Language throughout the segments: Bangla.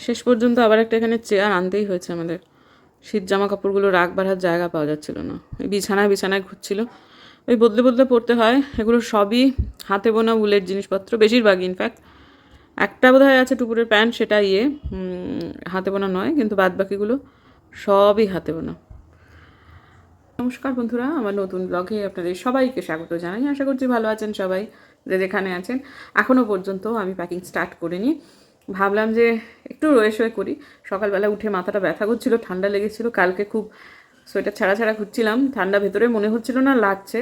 শেষ পর্যন্ত আবার একটা এখানে চেয়ার আনতেই হয়েছে আমাদের। শীত জামা কাপড়গুলো রাখবার আর জায়গা পাওয়া যাচ্ছিল না, ওই বিছানায় বিছানায় ঘুরছিল, ওই বদলে বদলে পড়তে হয়। এগুলো সবই হাতে বোনা উলের জিনিসপত্র, বেশিরভাগই। ইনফ্যাক্ট একটা বোধহয় আছে টুপুরের প্যান্ট, সেটা হাতে বোনা নয়, কিন্তু বাদ বাকিগুলো সবই হাতে বোনা। নমস্কার বন্ধুরা, আমার নতুন ব্লগে আপনাদের সবাইকে স্বাগত জানাই। আশা করছি ভালো আছেন সবাই, যে যেখানে আছেন। এখনও পর্যন্ত আমি প্যাকিং স্টার্ট করিনি, ভাবলাম যে একটু রয়ে শয়ে করি। সকালবেলা উঠে মাথাটা ব্যথা করছিল, ঠান্ডা লেগেছিল, কালকে খুব সোয়েটার ছাড়া ছাড়া ঘুরছিলাম, ঠান্ডা ভেতরে মনে হচ্ছিল না লাগছে,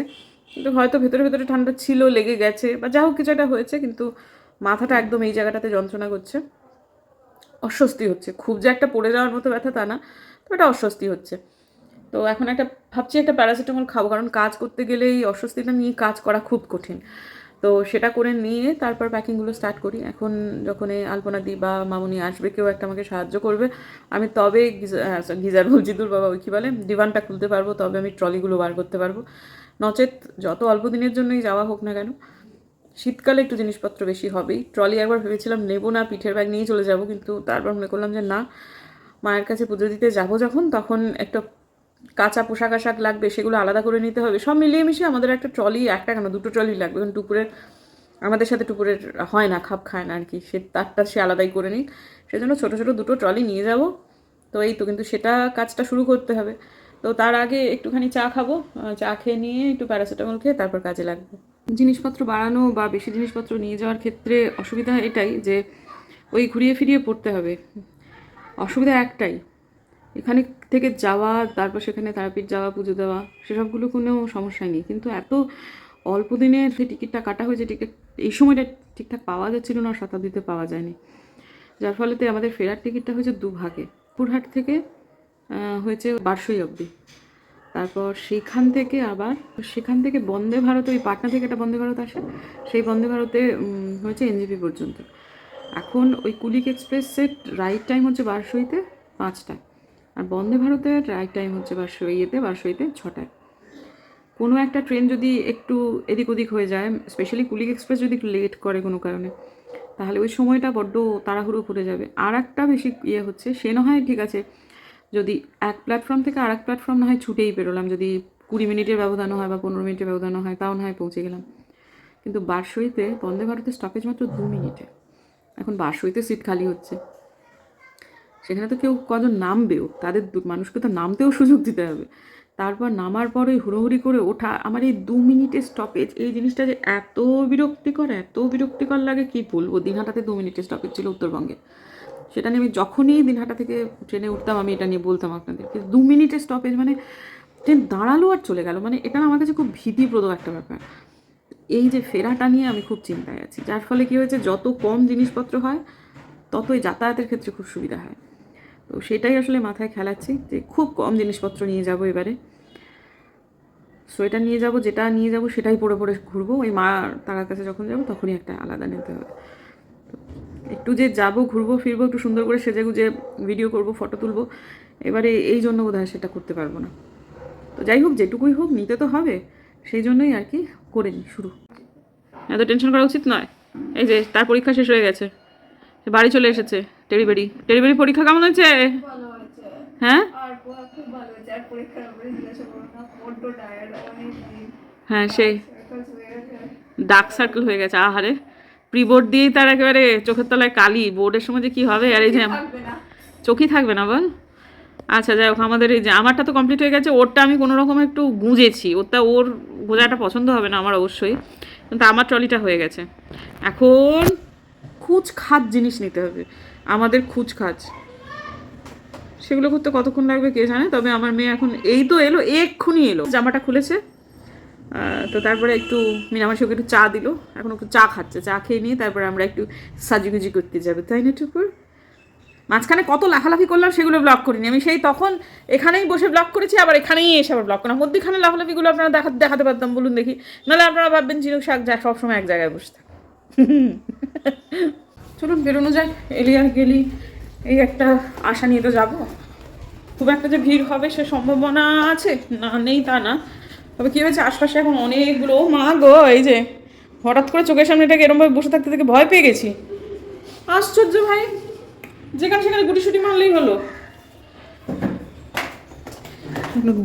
কিন্তু হয়তো ভেতরে ভেতরে ঠান্ডা ছিল, লেগে গেছে বা যা হোক কিছু একটা হয়েছে, কিন্তু মাথাটা একদম এই জায়গাটাতে যন্ত্রণা করছে, অস্বস্তি হচ্ছে। খুব যে একটা পড়ে যাওয়ার মতো ব্যথা তা না, তো এটা অস্বস্তি হচ্ছে। তো এখন ভাবছি একটা প্যারাসিটামল খাবো, কারণ কাজ করতে গেলে এই অস্বস্তিটা নিয়ে কাজ করা খুব কঠিন। তো সেটা করে নিয়ে তারপর প্যাকিংগুলো স্টার্ট করি। এখন যখন এই আলপনাদি বা মামুনি আসবে, কেউ একটা আমাকে সাহায্য করবে, আমি তবে গিজার বলছি, দূর বাবা, ওই কী বলে, ডিভানটা খুলতে পারবো, তবে আমি ট্রলিগুলো বার করতে পারবো। নচেত যত অল্প দিনের জন্যই যাওয়া হোক না কেন, শীতকালে একটু জিনিসপত্র বেশি হবেই। ট্রলি একবার ভেবেছিলাম নেবো না, পিঠের ব্যাগ নিয়ে চলে যাব, কিন্তু তারপর মনে করলাম যে না, মায়ের কাছে পুজো দিতে যাবো যখন, তখন একটা কাঁচা পোশাক আশাক লাগবে, সেগুলো আলাদা করে নিতে হবে। সব মিলিয়ে মিশিয়ে আমাদের একটা ট্রলি, একটা কেন দুটো ট্রলি লাগবে, কারণ টুপুরের আমাদের সাথে টুপুরের হয় না, খাপ খায় না আর কি, তারটা সে আলাদাই করে নিক, সেজন্য ছোটো ছোটো দুটো ট্রলি নিয়ে যাব। তো এই তো, কিন্তু সেটা কাজটা শুরু করতে হবে। তো তার আগে একটুখানি চা খাবো, চা খেয়ে নিয়ে একটু প্যারাসিটামল খেয়ে তারপর কাজে লাগবে। জিনিসপত্র বাড়ানো বা বেশি জিনিসপত্র নিয়ে যাওয়ার ক্ষেত্রে অসুবিধা এটাই যে ওই ঘুরিয়ে ফিরিয়ে পড়তে হবে। অসুবিধা একটাই, এখানে থেকে যাওয়া, তারপর সেখানে তারাপীঠ যাওয়া, পুজো দেওয়া, সেসবগুলো কোনো সমস্যাই নেই, কিন্তু এত অল্প দিনের যে টিকিটটা কাটা হয়েছে, টিকিট এই সময়টা ঠিকঠাক পাওয়া যাচ্ছিল না, শতাব্দীতে পাওয়া যায়নি, যার ফলেতে আমাদের ফেরার টিকিটটা হয়েছে দুভাগে। পুরহাট থেকে হয়েছে বারসই অবধি, তারপর সেখান থেকে বন্দে ভারত, ওই পাটনা থেকে একটা বন্দে ভারত আসে, সেই বন্দে ভারতে হয়েছে এনজেপি পর্যন্ত। এখন ওই কুলিক এক্সপ্রেসের রাইট টাইম হচ্ছে বারসইতে 5টায়, আর বন্দে ভারতের রাইট টাইম হচ্ছে বারসইতে 6টায়। কোনো একটা ট্রেন যদি একটু এদিক ওদিক হয়ে যায়, স্পেশালি কুলিক এক্সপ্রেস যদি লেট করে কোনো কারণে, তাহলে ওই সময়টা বড্ড তাড়াহুড়ো পড়ে যাবে। আর একটা বেশি হচ্ছে, সে না হয় ঠিক আছে, যদি এক প্ল্যাটফর্ম থেকে আর এক প্ল্যাটফর্ম না হয় ছুটেই বেরোলাম, যদি 20 মিনিটের ব্যবধানও হয় বা 15 মিনিটের ব্যবধানও হয়, তাও না হয় পৌঁছে গেলাম। কিন্তু বারসইতে বন্দে ভারতের স্টপেজ মাত্র 2 মিনিটে। এখন বারসইতে সিট খালি হচ্ছে, সেখানে তো কেউ কজন নামবেও, তাদের মানুষকে তো নামতেও সুযোগ দিতে হবে। তারপর নামার পর ওই হুড়োহুড়ি করে ওঠা, আমার এই 2 মিনিটের স্টপেজ, এই জিনিসটা যে এত বিরক্তিকর লাগে কি বলবো। দিনহাটাতে 2 মিনিটের স্টপেজ ছিল উত্তরবঙ্গে, সেটা নিয়ে আমি যখনই দিনহাটা থেকে ট্রেনে উঠতাম, আমি এটা নিয়ে বলতাম আপনাদেরকে, 2 মিনিটের স্টপেজ, মানে ট্রেন দাঁড়ালো আর চলে গেল, মানে এটা আমার কাছে খুব ভীতিপ্রদ একটা ব্যাপার। এই যে ফেরাটা নিয়ে আমি খুব চিন্তায় আছি, যার ফলে কী হয়েছে, যত কম জিনিসপত্র হয় ততই যাতায়াতের ক্ষেত্রে খুব সুবিধা হয়। তো সেটাই আসলে মাথায় খেলাচ্ছি, যে খুব কম জিনিসপত্র নিয়ে যাব এবারে। সোয়েটার নিয়ে যাব, যেটা নিয়ে যাব সেটাই পরে পরে ঘুরবো। ওই মা তারার কাছে যখন যাব তখনই একটা আলাদা নিতে হবে। একটু যে যাব, ঘুরবো ফিরবো, একটু সুন্দর করে সেজে গুজে ভিডিও করব, ফটো তুলবো, এবারে এই জন্য বোধহয় সেটা করতে পারবো না। তো যাই হোক, যেটুকুই হোক নিতে তো হবে, সেই জন্যই আর কি করে নিই শুরু। এত টেনশন করা উচিত নয়। এই যে তার পরীক্ষা শেষ হয়ে গেছে, বাড়ি চলে এসেছে। টেরিবেরি পরীক্ষা কেমন হয়েছে? হ্যাঁ হ্যাঁ, সেই ডার্ক সার্কেল হয়ে গেছে, আহারে। প্রি বোর্ড দিয়েই তার একেবারে চোখের তলায় কালি, বোর্ডের সময় যে কী হবে। আর এই যে চোখই থাকবে না বল। আচ্ছা যাই হোক, আমাদের এই যে আমারটা তো কমপ্লিট হয়ে গেছে, ওরটা আমি কোনো রকম একটু গুঁজেছি, ওর গোজাটা পছন্দ হবে না আমার অবশ্যই, কিন্তু আমার ট্রলিটা হয়ে গেছে। এখন খাজ জিনিস নিতে হবে, আমাদের খাজ, সেগুলো করতে কতক্ষণ লাগবে কে জানে। তবে আমার মেয়ে এখন এই তো এলো, এক্ষুনি এলো, জামাটা খুলেছে। তো তারপরে একটু মিনামাসি ওকে একটু চা দিল, এখন একটু চা খাচ্ছে, চা খেয়ে নিয়ে তারপরে আমরা একটু সাজুগুজি করতে যাবে, তাই না টুকুর? মাঝখানে কত লাফালাফি করলাম, সেগুলো ব্লগ করিনি আমি, সেই তখন এখানেই বসে ব্লগ করেছি, আবার এখানেই এসে আবার ব্লগ করলাম। মধ্যখানে লাফালাফিগুলো আপনারা দেখাতে পারতাম, বলুন দেখি, নাহলে আপনারা ভাববেন ঝিনুক শাক যা সবসময় এক জায়গায় বসে থাকে। চলুন বেরোনো যায়, এলি আর গেলি, এই একটা আশা নিয়ে তো যাবো। খুব একটা যে ভিড় হবে সে সম্ভাবনা আছে না, নেই তা না। তবে কী হয়েছে, আশপাশে এখন অনেকগুলো, মা গো, এই যে হঠাৎ করে চোখের সামনে এটাকে এরমভাবে বসে থাকতে থেকে ভয় পেয়ে গেছি। আশ্চর্য ভাই, যেখানে সেখানে গুটি সুটি মারলেই হলো।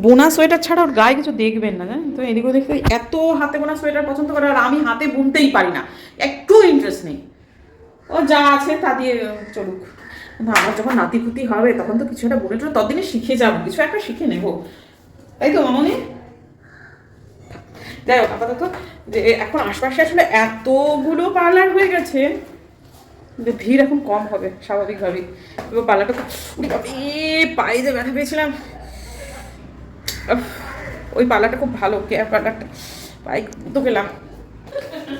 বোনা সোয়েটার ছাড়া ওর গায়ে কিছু দেখবেন না, জানেন তো। এদিকে দেখতে এত হাতে বোনা সোয়েটার পছন্দ করে, আর আমি হাতে বুনতেই পারি না, একটু ইন্টারেস্ট নেই। ও যা আছে তা দিয়ে চলুক। কিন্তু আমার যখন নাতিপুতি হবে তখন তো কিছু একটা বুনে ততদিনে শিখে যাবো, কিছু একটা শিখে নেবো, তাই তো মামনি? যাই হোক, আপাতত যে এখন আশপাশে আসলে এতগুলো পার্লার হয়ে গেছে যে ভিড় এখন কম হবে স্বাভাবিকভাবেই। এবার পার্লারটা পায়ে যে ব্যথা পেয়েছিলাম, ওই পার্লারটা খুব ভালো, কেয়ার পার্লারটা, পায়ে তো গেলাম।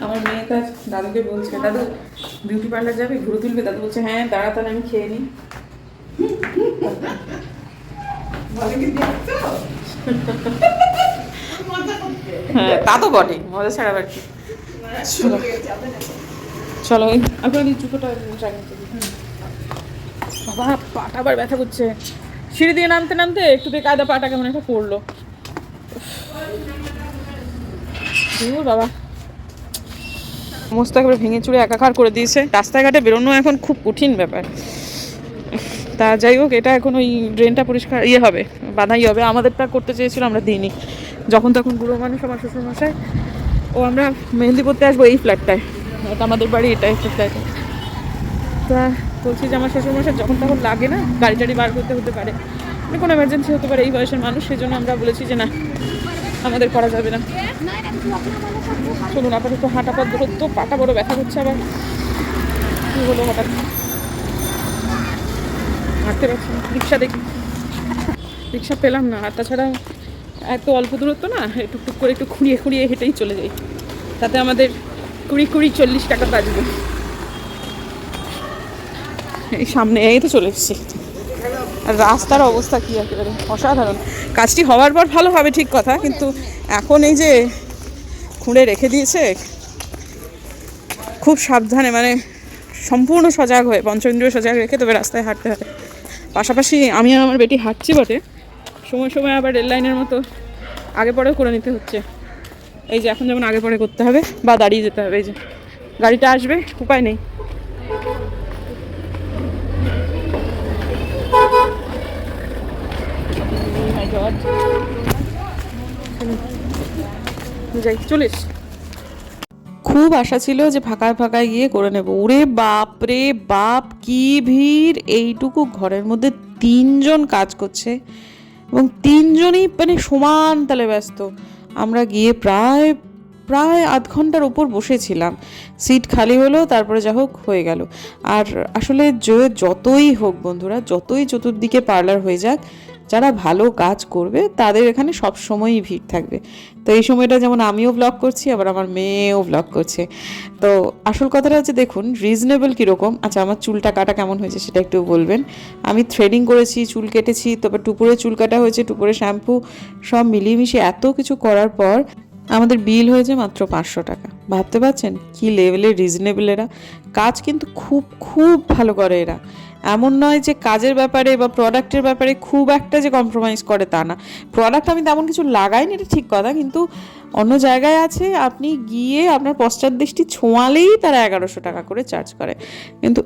আমার মেয়ে তার দাদুকে বলছে, দাদু বিউটি পার্লার যাবে, ঘুরে তুলবে? দাদু বলছে হ্যাঁ দাঁড়া তাহলে আমি খেয়ে নিই। হ্যাঁ তা তো বটে, মজা ছাড়া আবার কি। চলো চলো, ওই আপনার জুতোটা বাবা, পাটা আবার ব্যথা করছে। সিঁড়ি দিয়ে নামতে নামতে একটু বেকায়দা পাটা কেমন একটা পড়লো বাবা। সমস্ত একেবারে ভেঙে চুড়ে একাকার করে দিয়েছে, রাস্তাঘাটে বেরোনো এখন খুব কঠিন ব্যাপার। তা যাই হোক, এটা এখন ওই ড্রেনটা পরিষ্কার হবে, বাধাই হবে। আমাদেরটা করতে চেয়েছিল, আমরা দিইনি। যখন তখন বুড়ো মানুষ আমার শ্বশুরমশাই, ও আমরা মেহেন্দি করতে আসবো এই ফ্ল্যাটটায়, এটা আমাদের বাড়ি, এটা একটা ফ্ল্যাটে। তা বলছি যে আমার শ্বশুরমশাই যখন তখন লাগে না, গাড়ি টাড়ি বার করতে হতে পারে, মানে কোনো এমার্জেন্সি হতে পারে, এই বয়সের মানুষ, সেই জন্য আমরা বলেছি যে না, আমাদের করা যাবে না। চলুন, আপাতত হাঁটা পথ দূরত্ব, পাটা বড় ব্যথা করছে। আবার কী হলো হঠাৎ, হাঁটতে পারছি না। রিক্সা দেখি, রিক্সা পেলাম না। আর তাছাড়া এত অল্প দূরত্ব না, টুকটুক করে একটু খুঁড়িয়ে খুঁড়িয়ে হেঁটেই চলে যাই, তাতে আমাদের 20-40 টাকা বাঁচবে। এই সামনে এই তো চলে এসেছি। আর রাস্তার অবস্থা কী একেবারে অসাধারণ। কাজটি হওয়ার পর ভালো হবে ঠিক কথা, কিন্তু এখন এই যে খুঁড়ে রেখে দিয়েছে, খুব সাবধানে, মানে সম্পূর্ণ সজাগ হয়ে, পঞ্চেন্দ্রিয় সজাগ রেখে তবে রাস্তায় হাঁটতে হবে। পাশাপাশি আমি আর আমার বেটি হাঁটছি বটে, সময় সময় আবার রেল লাইনের মতো আগে পরেও করে নিতে হচ্ছে। এই যে এখন যেমন আগে পরে করতে হবে বা দাঁড়িয়ে যেতে হবে, এই যে গাড়িটা আসবে, উপায় নেই। যাই, চলিস। খুব আশা ছিল যে ফাঁকায় ফাঁকায় গিয়ে করে নেব। ওরে বাপ রে বাপ, কি ভিড়! এইটুকু ঘরের মধ্যে 3জন কাজ করছে এবং 3জনই মানে সমান তালে ব্যস্ত। আমরা গিয়ে প্রায় প্রায় আধ ঘন্টার ওপর বসেছিলাম, সিট খালি হলো, তারপরে যা হোক হয়ে গেল। আর আসলে যতই হোক বন্ধুরা, যতই চতুর্দিকে পার্লার হয়ে যাক, যারা ভালো কাজ করবে তাদের এখানে সব সময়ই ভিড় থাকবে। তো এই সময়টা যেমন আমিও ব্লগ করছি, আবার আমার মেয়েও ব্লগ করছে। তো আসল কথাটা হচ্ছে, দেখুন রিজনেবল কীরকম। আচ্ছা, আমার চুলটা কাটা কেমন হয়েছে সেটা একটু বলবেন। আমি থ্রেডিং করেছি, চুল কেটেছি, তবে টুপুরে চুল কাটা হয়েছে, টুপুরে শ্যাম্পু, সব মিলিয়ে মিশিয়ে এত কিছু করার পর আমাদের বিল হয়েছে মাত্র 500 টাকা। ভাবতে পারছেন কি লেভেলের রিজনেবল এরা। কাজ কিন্তু খুব খুব ভালো করে এরা। এমন নয় যে কাজের ব্যাপারে বা প্রোডাক্টের ব্যাপারে খুব একটা যে কম্প্রোমাইজ করে তা না। প্রোডাক্ট আমি তেমন কিছু লাগাইনি, এটা ঠিক কথা, কিন্তু অন্য জায়গায় আছে আপনি গিয়ে আপনার পশ্চাৎদৃষ্টি ছোঁয়ালেই তারা 1100 টাকা করে চার্জ করে, কিন্তু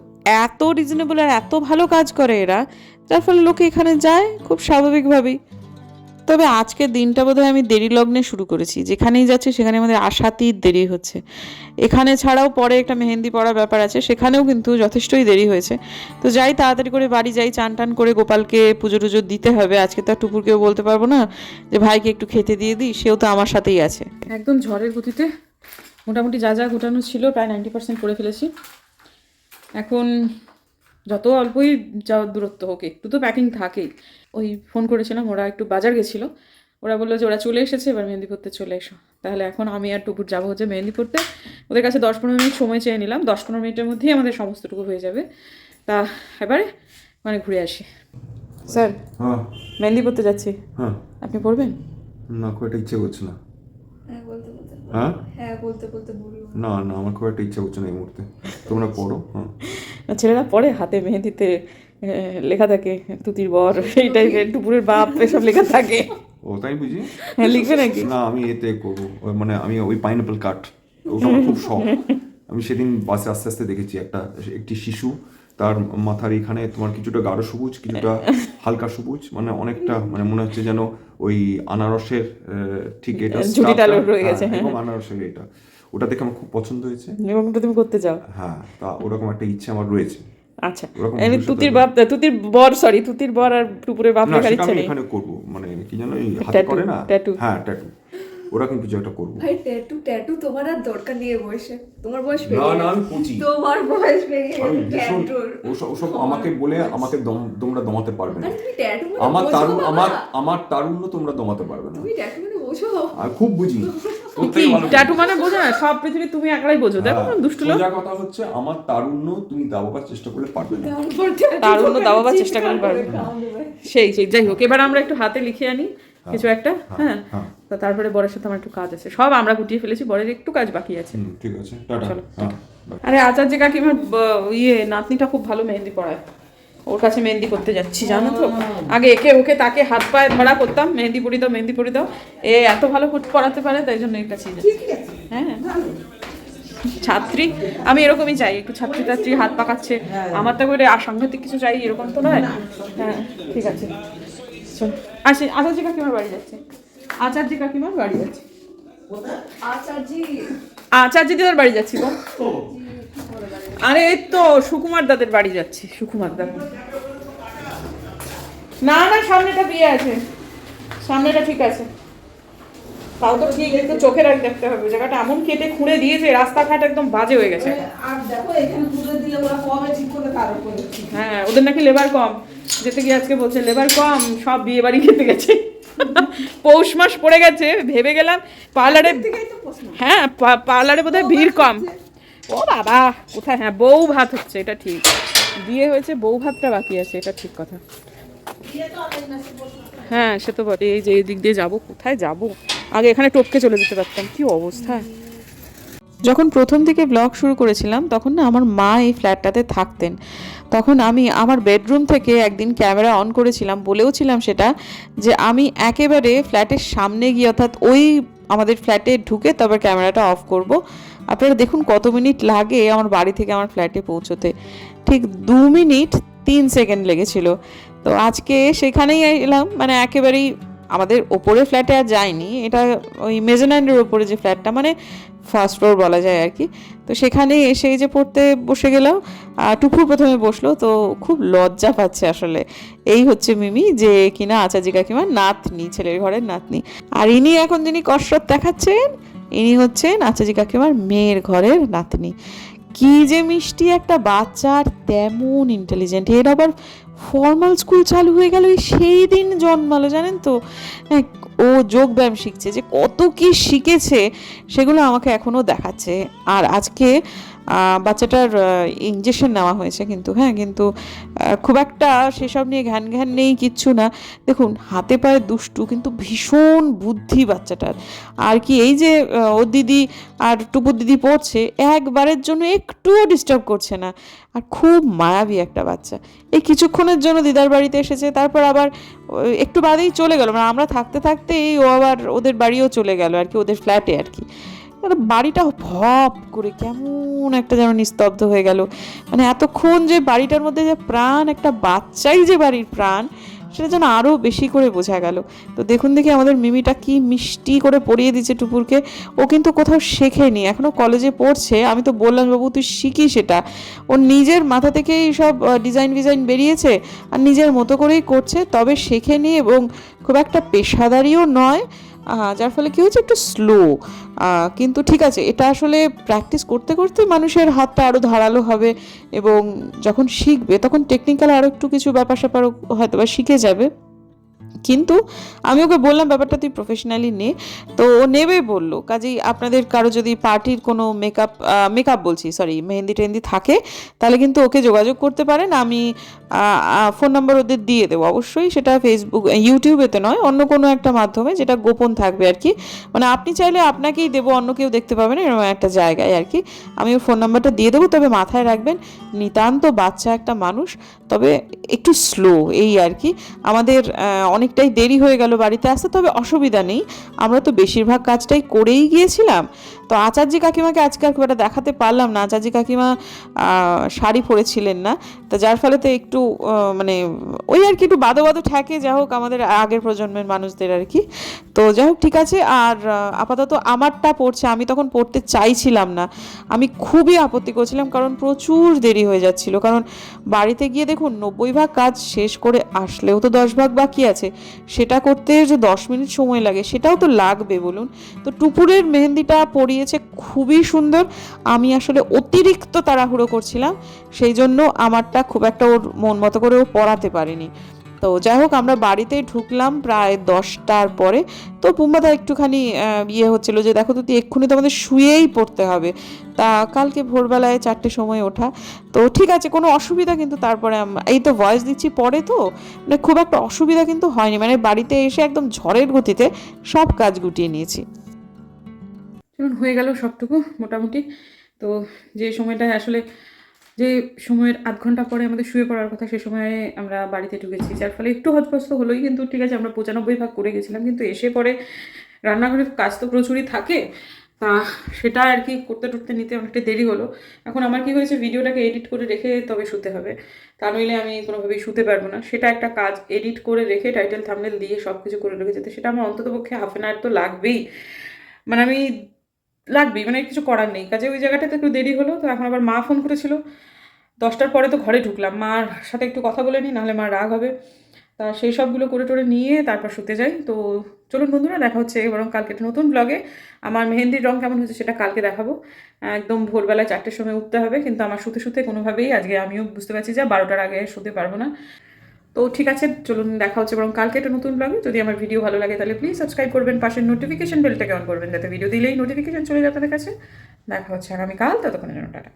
এত রিজনেবল আর এত ভালো কাজ করে এরা, যার ফলে লোকে এখানে যায় খুব স্বাভাবিকভাবেই। তবে আজকের দিনটা বোধহয় আমি দেরি লগ্নে শুরু করেছি, যেখানেই যাচ্ছি সেখানে আমাদের আসাতেই দেরি হচ্ছে। এখানে ছাড়াও পরে একটা মেহেন্দি পড়ার ব্যাপার আছে, সেখানেও কিন্তু যথেষ্টই দেরি হয়েছে। তো যাই, তাড়াতাড়ি করে বাড়ি যাই, চান টান করে গোপালকে পুজো টুজো দিতে হবে। আজকে তো আর টুপুরকেও বলতে পারবো না যে ভাইকে একটু খেতে দিয়ে দিই, সেও তো আমার সাথেই আছে। একদম ঝড়ের গতিতে মোটামুটি যা যা গোটানো ছিল প্রায় 90% করে ফেলেছি। এখন যত অল্পই যাওয়ার দূরত্ব হোক, একটু তো প্যাকিং থাকেই। ওই ফোন করেছিলাম, ওরা একটু বাজার গেছিলো, ওরা বললো যে ওরা চলে এসেছে, এবার মেহেন্দি পড়তে চলে এসো। তাহলে এখন আমি আর টুকুর যাবো হচ্ছে মেহেন্দি পড়তে। ওদের কাছে 10-15 মিনিট সময় চেয়ে নিলাম, 10-15 মিনিটের মধ্যেই আমাদের সমস্তটুকু হয়ে যাবে। তা এবারে মানে ঘুরে আসি। স্যার, হ্যাঁ মেহেন্দি পড়তে যাচ্ছি, হ্যাঁ, আপনি পড়বেন? না খুব একটা ইচ্ছে করছে না। হ্যাঁ হ্যাঁ বলতে বলতে বলবো। না না, আমার খুব একটা ইচ্ছে করছে না এই মুহূর্তে। তোমরা পড়ো। হ্যাঁ, ছেলেরা পড়ে, হাতে মেহেন্দিতে লেখা থাকে তুতির বর, এই টাইপের, টুপুরের বাপ, এসব লেখা থাকে। ও তাই বুঝি? হ্যাঁ, লিখবে নাকি? না, আমি এতে করবো, মানে আমি ওই পাইনাপেল কাট, ওটা আমার খুব শখ। আমি সেদিন বাসে আস্তে আস্তে দেখেছি একটি শিশু তার মাথার এখানে তোমার কিছুটা গাঢ় সবুজ, কিছুটা হালকা সবুজ, মানে অনেকটা মানে মনে হচ্ছে যেন ওই আনারসের ঠিক এটা ঝুঁটিটা স্টাফটা, রয়ে গেছে, হ্যাঁ। এবং আনারসের এটা, ওটা দেখে আমার খুব পছন্দ হয়েছে। এবং ওটা তুমি করতে চাও? হ্যাঁ, তা ওরকম একটা ইচ্ছে আমার রয়েছে। আচ্ছা, ওরকম এই ভবিষ্যতে তুতির বর আর টুপুরের বাপ না, রেখার সেটা ইচ্ছে আমি নেই? এখানে করবো, মানে কি যেন এই হাতে Tattoo, করে না, tattoo। হ্যাঁ ট্যাটু, ওরকম কিছু একটা করবো। ভাই ট্যাটু তোমার আর দরকার নেই এই বয়সে, তোমার বয়স না পেরিয়ে না, আমি গেছে। পুচি, তোমার বয়স পেরিয়ে আমি গেছে ভীষণ ট্যাটুর। ওসব আমাকে বলে আমাকে তোমরা দমাতে পারবে না। আরে তুমি ট্যাটু মানে আমার বোঝো তারুণ বাবা? আমার তারুণ্য তোমরা দমাতে পারবে না। তুমি ট্যাটু মানে বোঝো? আমি খুব বুঝি, তোর কি থেকে ভালো বুঝি। ট্যাটু মানে বোঝো না? সব পৃথিবী তুমি একলাই বোঝো, দেখো হ্যাঁ, দুষ্টু লোক। সোজা কথা হচ্ছে আমার তারুণ্য তুমি দাবাবার চেষ্টা করলে পারবে না। তারপর tattoo তারুণ্য দোকানে দাবাবার চেষ্টা চিৎকার করলে পারবে করে না। খাওয়ানো ভাই। সেই যাই হোক, এবার আমরা একটু হাতে লিখে আনি কিছু একটা, হ্যাঁ। হ্যাঁ। তো তারপরে বরের সাথে আমার একটু কাজ আছে, সব আমরা গুটিয়ে ফেলেছি, বরের একটু কাজ বাকি আছে। ঠিক আছে, টাটা। হ্যাঁ, bye. আরে আচার্য কাকিমার নাতনিটা খুব ভালো মেহেন্দি পড়ায়, ওর কাছে মেহেন্দি করতে যাচ্ছি, জানো তো। আগে একে ওকে তাকে হাত পায়ে ধরা করতাম, মেহেন্দি পড়ি দাও মেহেন্দি পড়ি দাও, এ এত ভালো পড়াতে পারে, তাই জন্য এটা ছিল। হ্যাঁ, ছাত্রী আমি এরকমই চাই, একটু ছাত্রী টাত্রী হাত পাকাচ্ছে, আমার তো করে আর সাংঘাতিক কিছু চাই এরকম তো নয়। হ্যাঁ ঠিক আছে, চল আসি। আচার্য কাকিমার বাড়ি যাচ্ছে, আচার্য কাকিমার বাড়ি যাচ্ছে, আচার্য দিদার বাড়ি যাচ্ছি গো। আরে এই তো সুকুমার দাদের বাড়ি যাচ্ছি, সুকুমার দাদা। না না, সামনেটা বিয়ে আছে, সামনেটা ঠিক আছে, তাও তো ঠিক, একটু চোখে দেখতে হবে, জায়গাটা এমন কেটে খুঁড়ে দিয়েছে, রাস্তাঘাট একদম বাজে হয়ে গেছে। আর দেখো এখানে পুজো দিলে ওরা কবে ঠিক করে কারো করে। হ্যাঁ, ওদের নাকি লেবার কম, যেতে গিয়ে আজকে বলছে লেবার কম, সব বিয়ে বাড়ি খেতে গেছে। পৌষ মাস পড়ে গেছে, ভেবে গেলাম পার্লারে, হ্যাঁ পার্লারে বোধহয় ভিড় কম। ও বাবা কোথায়, হ্যাঁ বউ ভাত হচ্ছে, এটা ঠিক, বিয়ে হয়েছে বউ ভাতটা বাকি আছে, এটা ঠিক কথা। হ্যাঁ সে তো বটে, এই যে এই দিক দিয়ে যাবো, কোথায় যাব, আগে এখানে টপকে চলে যেতে পারতাম, কি অবস্থা। যখন প্রথম দিকে ব্লগ শুরু করেছিলাম তখন না আমার মা এই ফ্ল্যাটটাতে থাকতেন, তখন আমি আমার বেডরুম থেকে একদিন ক্যামেরা অন করেছিলাম, বলেওছিলাম সেটা, যে আমি একেবারে ফ্ল্যাটের সামনে গিয়ে, অর্থাৎ ওই আমাদের ফ্ল্যাটে ঢুকে তবে ক্যামেরাটা অফ করব। আপনারা দেখুন কত মিনিট লাগে আমার বাড়ি থেকে আমার ফ্ল্যাটে পৌঁছতে, ঠিক 2 মিনিট 3 সেকেন্ড লেগেছিল। তো আজকে সেখানেই এলাম, মানে একেবারেই আমাদের ওপরে ফ্ল্যাটে আর যাইনি, এটা ওই মেজানাইনের ওপরে যে ফ্ল্যাটটা, মানে ফার্স্ট ফ্লোর বলা যায় আর কি। তো সেখানে এসে যে পড়তে বসে গেলাম, টুকু প্রথমে বসলো, তো খুব লজ্জা পাচ্ছে আসলে। এই হচ্ছে মিমি, যে কিনা আচার্য কাকিমার নাতনি, ছেলের ঘরের নাতনি। আর ইনি এখন যিনি কসরত দেখাচ্ছেন, ইনি হচ্ছেন আচার্য কাকিমার মেয়ের ঘরের নাতনি। কি যে মিষ্টি একটা বাচ্চা, আর তেমন ইন্টেলিজেন্ট। এর আবার ফর্মাল স্কুল চালু হয়ে গেল, সেই দিন জন্মালো, জানেন তো। হ্যাঁ, ও যোগব্যায়াম শিখছে, যে কত কি শিখেছে সেগুলো আমাকে এখনও দেখাচ্ছে। আর আজকে বাচ্চাটার ইঞ্জেকশন নেওয়া হয়েছে, কিন্তু হ্যাঁ, কিন্তু খুব একটা সেসব নিয়ে ঘ্যান ঘ্যান নেই, কিচ্ছু না। দেখুন হাতে পায়ে দুষ্টু, কিন্তু ভীষণ বুদ্ধি বাচ্চাটার। আর কি এই যে ওর দিদি আর টুপুর দিদি পড়ছে, একবারের জন্য একটুও ডিস্টার্ব করছে না, আর খুব মায়াবী একটা বাচ্চা। এই কিছুক্ষণের জন্য দিদার বাড়িতে এসেছে, তারপর আবার একটু বাদেই চলে গেল, মানে আমরা থাকতে থাকতেই ও আবার ওদের বাড়িও চলে গেল আর কি, ওদের ফ্ল্যাটে আর কি। বাড়িটা ভপ করে কেমন একটা যেন নিস্তব্ধ হয়ে গেল, মানে এতক্ষণ যে বাড়িটার মধ্যে যে প্রাণ, একটা বাচ্চাই যে বাড়ির প্রাণ, সেটা যেন আরও বেশি করে বোঝা গেল। তো দেখুন দেখি আমাদের মিমিটা কি মিষ্টি করে পড়িয়ে দিচ্ছে টুপুরকে। ও কিন্তু কোথাও শেখেনি, এখনও কলেজে পড়ছে। আমি তো বললাম বাবু তুই শিখি সেটা, ওর নিজের মাথা থেকেই সব ডিজাইন বেরিয়েছে, আর নিজের মতো করেই করছে, তবে শেখেনি, এবং খুব একটা পেশাদারিও নয়, যার ফলে কী হচ্ছে একটু স্লো। কিন্তু ঠিক আছে, এটা আসলে প্র্যাকটিস করতে করতে মানুষের হাতটা আরও ধারালো হবে, এবং যখন শিখবে তখন টেকনিক্যাল আরও একটু কিছু ব্যাপার স্যাপারও হয়তো বা শিখে যাবে। কিন্তু আমি ওকে বললাম ব্যাপারটা তুই প্রফেশনালি নে, তো ও নেবে বললো। কাজেই আপনাদের কারো যদি পার্টির কোনো মেকআপ বলছি সরি মেহেন্দি টেহেন্দি থাকে, তাহলে কিন্তু ওকে যোগাযোগ করতে পারেন। আমি ফোন নাম্বার ওদের দিয়ে দেবো অবশ্যই, সেটা ফেসবুক ইউটিউবেতে নয়, অন্য কোনো একটা মাধ্যমে, যেটা গোপন থাকবে আর কি। মানে আপনি চাইলে আপনাকেই দেবো, অন্য কেউ দেখতে পাবেন এরকম একটা জায়গায় আর কি। আমি ওর ফোন নাম্বারটা দিয়ে দেবো, তবে মাথায় রাখবেন নিতান্ত বাচ্চা একটা মানুষ, তবে একটু স্লো, এই আর কি। আমাদের অনেকটাই দেরি হয়ে গেল বাড়িতে আসতে, তবে অসুবিধা নেই, আমরা তো বেশিরভাগ কাজটাই করেই গিয়েছিলাম। তো আচার্যি কাকিমাকে আজকে আর খুব একটা দেখাতে পারলাম না, আচার্যি কাকিমা শাড়ি পরেছিলেন না, তো যার ফলে তো একটু মানে ওই আর কি একটু বাদো বাদো ঠেকে, যা হোক আমাদের আগের প্রজন্মের মানুষদের আর কি। তো যাই হোক ঠিক আছে। আর আপাতত আমারটা পড়ছে, আমি তখন পড়তে চাইছিলাম না, আমি খুবই আপত্তি করছিলাম, কারণ প্রচুর দেরি হয়ে যাচ্ছিল। কারণ বাড়িতে গিয়ে দেখুন 90 ভাগ কাজ শেষ করে আসলেও তো 10 ভাগ বাকি আছে, সেটা করতে যে 10 মিনিট সময় লাগে সেটাও তো লাগবে বলুন। তো টুপুরের মেহেন্দিটা পরিয়েছে খুবই সুন্দর, আমি আসলে অতিরিক্ত তাড়াহুড়ো করছিলাম, সেই জন্য আমারটা খুব একটা ওর মন মতো করে ও পড়াতে পারিনি। তো যাই হোক আমরা বাড়িতে ঢুকলাম প্রায় 10টার পরে। তো পুম্বাদা একটুখানি ইয়ে হচ্ছিল যে দেখো তো এক্ষুনি তোমাদের শুয়েই পড়তে হবে, তা কালকে ভোরবেলায় 4টের সময় ওঠা, তো ঠিক আছে কোনো অসুবিধা কিন্তু তারপরে এই তো ভয়েস দিচ্ছি পরে, তো মানে খুব একটা অসুবিধা কিন্তু হয়নি, মানে বাড়িতে এসে একদম ঝড়ের গতিতে সব কাজ গুটিয়ে নিয়েছি। চলুন হয়ে গেল সবটুকু মোটামুটি। তো যে সময়টায় আসলে যে সময়ের আধ ঘন্টা পরে আমাদের শুয়ে পড়ার কথা, সে সময়ে আমরা বাড়িতে ঢুকেছি, যার ফলে একটু হতভম্ব হলোই, কিন্তু ঠিক আছে আমরা 95 ভাগ করে গেছিলাম। কিন্তু এসে পরে রান্নাঘরের কাজ তো প্রচুরই থাকে, তা সেটা আর কি করতে টুরতে নিতে অনেকটা দেরি হলো। এখন আমার কি হয়েছে, ভিডিওটাকে এডিট করে রেখে তবে শুতে হবে, তা নইলে আমি কোনোভাবেই শুতে পারবো না। সেটা একটা কাজ, এডিট করে রেখে টাইটেল থাম্বনেল দিয়ে সব কিছু করে রেখে যেতে, সেটা আমার অন্ততপক্ষে হাফ অ্যান আওয়ার তো লাগবেই, মানে আমি লাগবেই, মানে কিছু করার নেই। কাজে ওই জায়গাটাতে একটু দেরি হলো। তো এখন আবার মা ফোন করেছিল 10টার পরে, তো ঘরে ঢুকলাম, মার সাথে একটু কথা বলে নিই, নাহলে মা রাগ হবে। তা সেই সবগুলো করে টোরে নিয়ে তারপর শুতে যাই। তো চলুন বন্ধুরা, দেখা হচ্ছে বরং কালকে একটা নতুন ব্লগে। আমার মেহেন্দির রং কেমন হয়েছে সেটা কালকে দেখাবো। একদম ভোরবেলায় 4টের সময় উঠতে হবে, কিন্তু আমার শুতে শুতে কোনোভাবেই আজকে আমিও বুঝতে পারছি যে 12টার আগে শুতে পারবো না। তো ঠিক আছে, চলুন দেখা হচ্ছে বরং কালকে একটা নতুন ব্লগে। যদি আমার ভিডিও ভালো লাগে তাহলে প্লিজ সাবস্ক্রাইব করবেন, পাশের নোটিফিকেশন বেলটাকে অন করবেন, যাতে ভিডিও দিলেই নোটিফিকেশন চলে যায় আপনাদের কাছে। দেখা হচ্ছে আগামীকাল, ততক্ষণের জন্য টাটা।